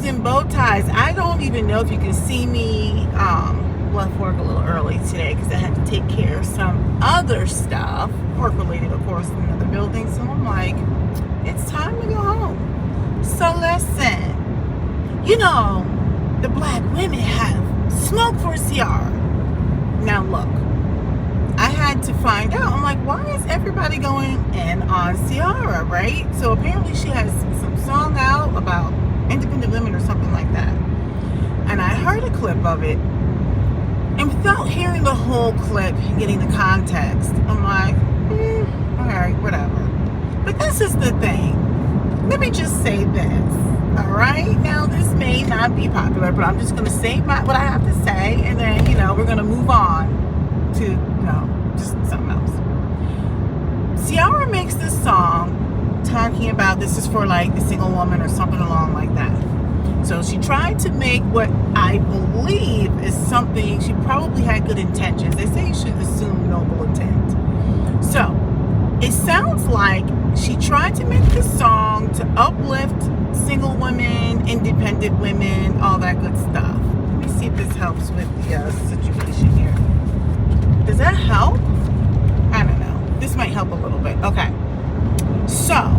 in bow ties. I don't even know if you can see me. Left work a little early today because I had to take care of some other stuff, work related, of course, in another building. So I'm like, it's time to go home. So listen, you know, the black women have smoke for Ciara. Now look, I had to find out. I'm like, why is everybody going in on Ciara, right? So apparently she has some song out about independent women or something like that. And I heard a clip of it. And without hearing the whole clip and getting the context, I'm like, all right, whatever. But this is the thing. Let me just say this, all right? Now, this may not be popular, but I'm just going to say what I have to say, and then, we're going to move on to, just something else. Ciara makes this song talking about this is for, like, the single woman or something along like that. So she tried to make what I believe is something, she probably had good intentions. They say you should assume noble intent. So it sounds like she tried to make this song to uplift single women, independent women, all that good stuff. Let me see if this helps with the situation here. Does that help? I don't know. This might help a little bit. Okay. So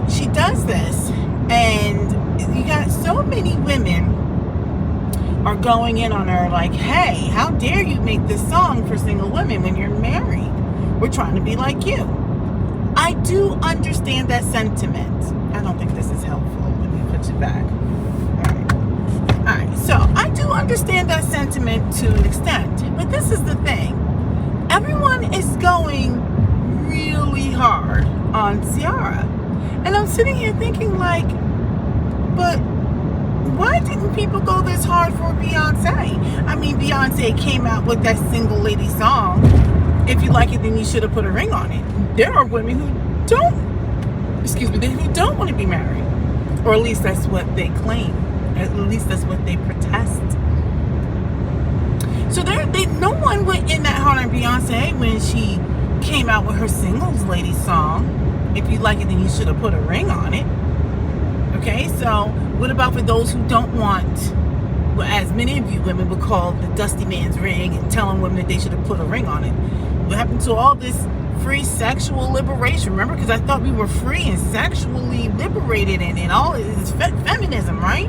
she does this, and you got so many women are going in on her like, hey, how dare you make this song for single women when you're married? We're trying to be like you. I do understand that sentiment. I don't think this is helpful. Let me put you back. All right. So I do understand that sentiment to an extent. But this is the thing. Everyone is going really hard on Ciara. And I'm sitting here thinking like, but why didn't people go this hard for Beyonce? I mean, Beyonce came out with that single lady song. If you like it, then you should have put a ring on it. There are women who don't want to be married. Or at least that's what they claim. At least that's what they protest. So no one went in that hard on Beyonce when she came out with her singles lady song. If you like it, then you should have put a ring on it. Okay, so what about for those who don't want, well, as many of you women would call the dusty man's ring and telling women that they should have put a ring on it? What happened to all this free sexual liberation? Remember, because I thought we were free and sexually liberated and all this feminism, right?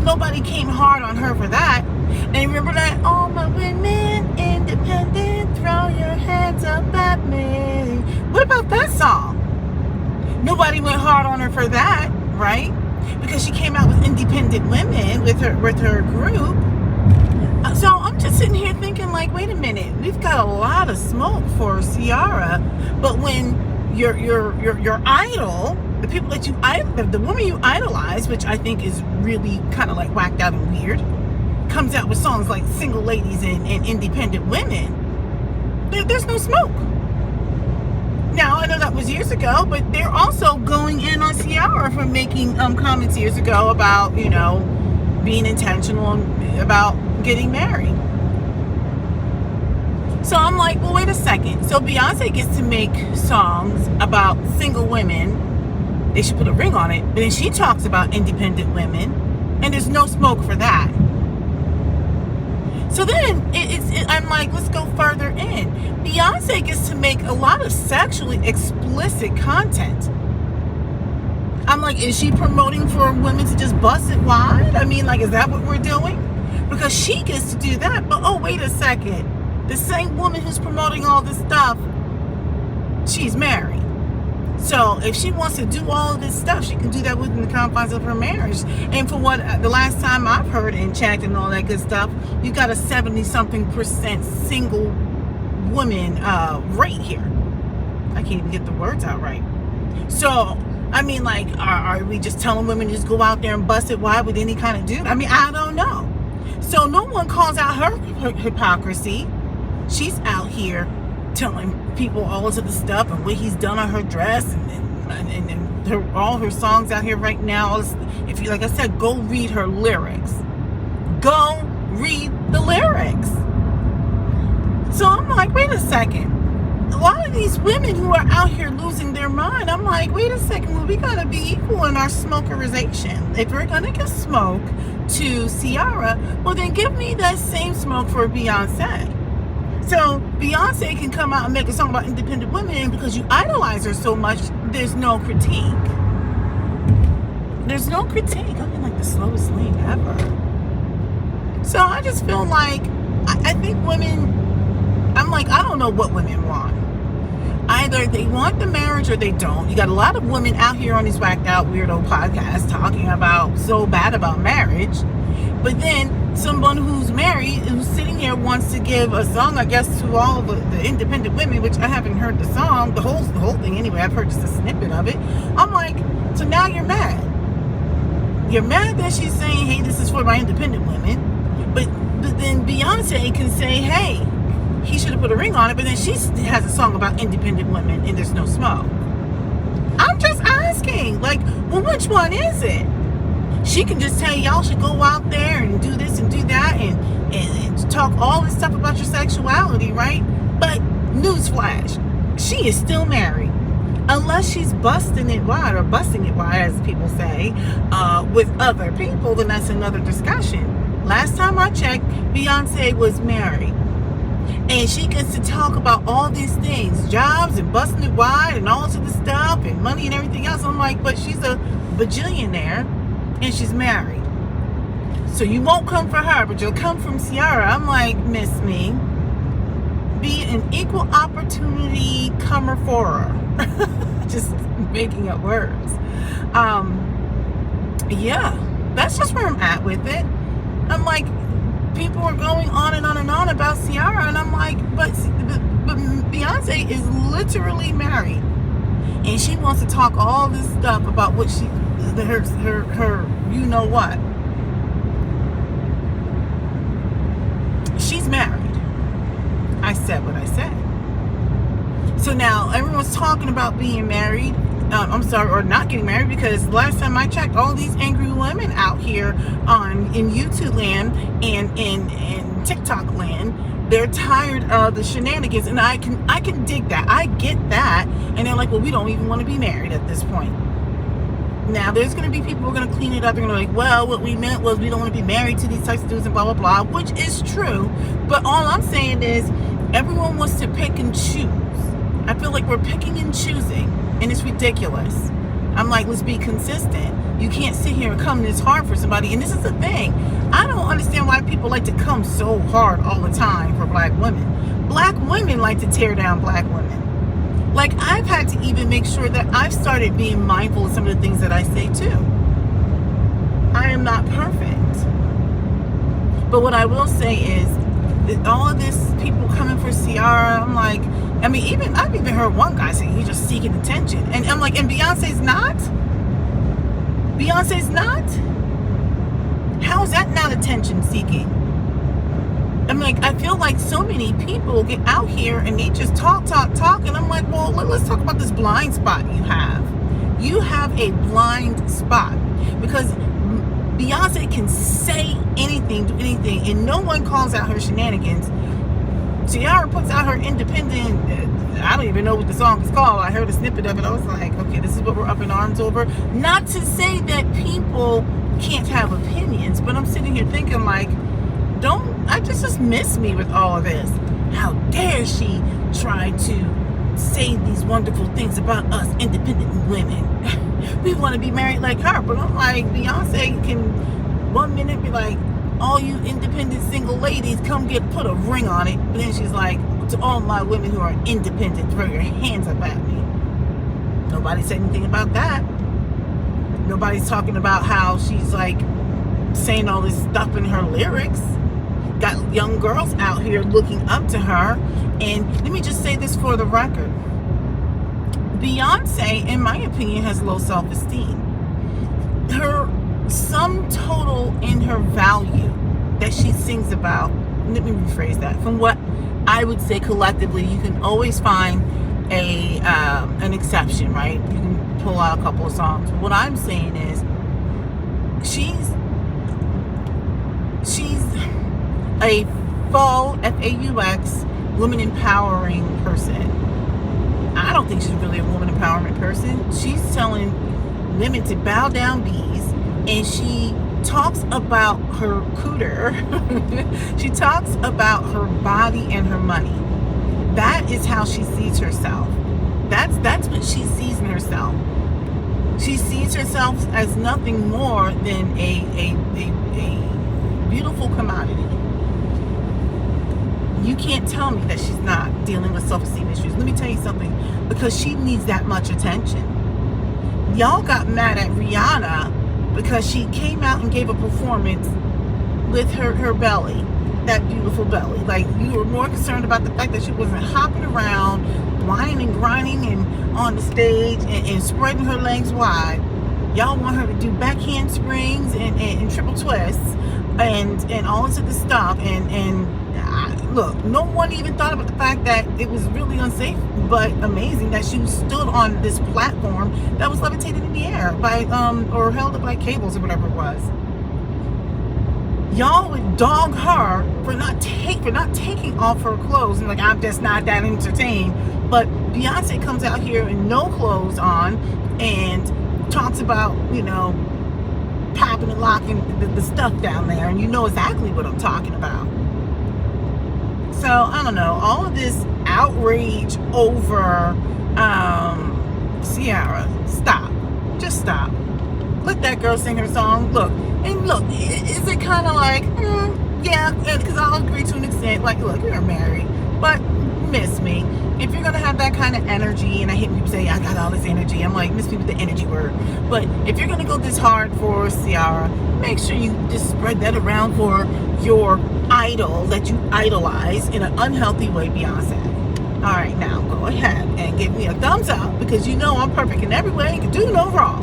Nobody came hard on her for that. And remember that, all my women independent, throw your hands up at me. What about that song? Nobody went hard on her for that, right? Because she came out with independent women with her group. So I'm just sitting here thinking like, wait a minute, we've got a lot of smoke for Ciara, but when your idol, the people that the woman you idolize, which I think is really kind of like whacked out and weird, comes out with songs like single ladies and independent women, there's no smoke. Now, I know that was years ago, but they're also going in on Ciara for making comments years ago about, being intentional about getting married. So I'm like, well, wait a second. So Beyonce gets to make songs about single women. They should put a ring on it. But then she talks about independent women, and there's no smoke for that. So then I'm like, let's go further in. Beyonce gets to make a lot of sexually explicit content. I'm like, is she promoting for women to just bust it wide? I mean, like, is that what we're doing? Because she gets to do that. But, oh, wait a second. The same woman who's promoting all this stuff, she's married. So if she wants to do all of this stuff, she can do that within the confines of her marriage. And for what the last time I've heard and checked and all that good stuff, you got a 70-something% single woman rate here. I can't even get the words out right. So, I mean, like, are we just telling women to just go out there and bust it wide with any kind of dude? I mean, I don't know. So no one calls out her hypocrisy. She's out here telling people all of the stuff and what he's done on her dress and all her songs out here right now. If you, like I said, go read her lyrics. Go read the lyrics. So I'm like, wait a second. lot of these women who are out here losing their mind, I'm like, wait a second, well, we gotta be equal in our smokerization. If we're gonna give smoke to Ciara, well, then give me that same smoke for Beyonce. So Beyonce can come out and make a song about independent women, and because you idolize her so much, there's no critique. There's no critique. I'm in like the slowest lane ever. So I just feel like, I think women, I'm like, I don't know what women want. Either they want the marriage or they don't. You got a lot of women out here on these whacked out weirdo podcasts talking about so bad about marriage. But then someone who's married, who's sitting here, wants to give a song, I guess, to all the independent women, which I haven't heard the song, the whole thing anyway. I've heard just a snippet of it. I'm like, so now you're mad. You're mad that she's saying, hey, this is for my independent women. But then Beyonce can say, hey, he should have put a ring on it, but then she has a song about independent women and there's no smoke. I'm just asking, like, well, which one is it? She can just tell y'all should go out there and do this and do that and talk all this stuff about your sexuality, right? But newsflash, she is still married. Unless she's busting it wide, as people say, with other people, then that's another discussion. Last time I checked, Beyonce was married. And she gets to talk about all these things, jobs and busting it wide and all this other stuff and money and everything else. I'm like, but she's a bajillionaire and she's married. So you won't come for her, but you'll come from Ciara. I'm like, miss me. Be an equal opportunity comer for her. Just making up words. Yeah, that's just where I'm at with it. I'm like, people are going on and on and on about Ciara, and I'm like, but Beyonce is literally married, and she wants to talk all this stuff about what her you know what. She's married. I said what I said. So now everyone's talking about being married. Or not getting married, because last time I checked, all these angry women out here in YouTube land and in TikTok land, they're tired of the shenanigans, and I can dig that. I get that, and they're like, well, we don't even want to be married at this point. Now there's going to be people who are going to clean it up. They're going to be like, well, what we meant was we don't want to be married to these types of dudes and blah blah blah, which is true. But all I'm saying is, everyone wants to pick and choose. I feel like we're picking and choosing, and it's ridiculous. I'm like, let's be consistent. You can't sit here and come this hard for somebody. And this is the thing. I don't understand why people like to come so hard all the time for black women. Black women like to tear down black women. Like, I've had to even make sure that I've started being mindful of some of the things that I say too. I am not perfect. But what I will say is, that all of this people coming for Ciara, I'm like, I mean, I've even heard one guy say he's just seeking attention. And I'm like, and Beyonce's not? Beyonce's not? How is that not attention seeking? I'm like, I feel like so many people get out here and they just talk. And I'm like, well, let's talk about this blind spot you have. You have a blind spot. Because Beyonce can say anything, do anything, and no one calls out her shenanigans. Ciara puts out her independent, I don't even know what the song is called. I heard a snippet of it. I was like, okay, this is what we're up in arms over. Not to say that people can't have opinions, but I'm sitting here thinking like, I just miss me with all of this. How dare she try to say these wonderful things about us independent women. We want to be married like her. But I'm like, Beyonce can 1 minute be like, all you independent single ladies, come put a ring on it. But then she's like, to all my women who are independent, throw your hands up at me. Nobody said anything about that. Nobody's talking about how she's like saying all this stuff in her lyrics. Got young girls out here looking up to her. And let me just say this for the record. Beyonce, in my opinion, has low self-esteem. Her sum total in her value that she sings about, let me rephrase that, from what I would say collectively, you can always find an exception, right? You can pull out a couple of songs. What I'm saying is, she's a faux, F-A-U-X, woman empowering person. I don't think she's really a woman empowerment person. She's telling women to bow down bees, and she talks about her cooter. She talks about her body and her money. That is how she sees herself. That's what she sees in herself. She sees herself as nothing more than a beautiful commodity. You can't tell me that she's not dealing with self-esteem issues. Let me tell you something, because she needs that much attention. Y'all got mad at Rihanna because she came out and gave a performance with her belly, that beautiful belly. Like, you were more concerned about the fact that she wasn't hopping around, whining and grinding and on the stage and spreading her legs wide. Y'all want her to do back handsprings and triple twists and all this other stuff. Look, no one even thought about the fact that it was really unsafe but amazing that she stood on this platform that was levitated in the air by or held up by cables or whatever it was. Y'all would dog her for not taking off her clothes and like, I'm just not that entertained. But Beyonce comes out here in no clothes on and talks about, you know, popping and locking the stuff down there, and you know exactly what I'm talking about. So I don't know, all of this outrage over Ciara, stop. Just stop. Let that girl sing her song. Look, is it kind of like, yeah, because I'll agree to an extent. Like, look, you're married, but miss me. If you're gonna have that kind of energy, and I hate people say I got all this energy, I'm like, miss me with the energy word. But if you're gonna go this hard for Ciara, make sure you just spread that around for your idol that you idolize in an unhealthy way, Beyonce. All right, now go ahead and give me a thumbs up, because you know I'm perfect in every way and can do no wrong.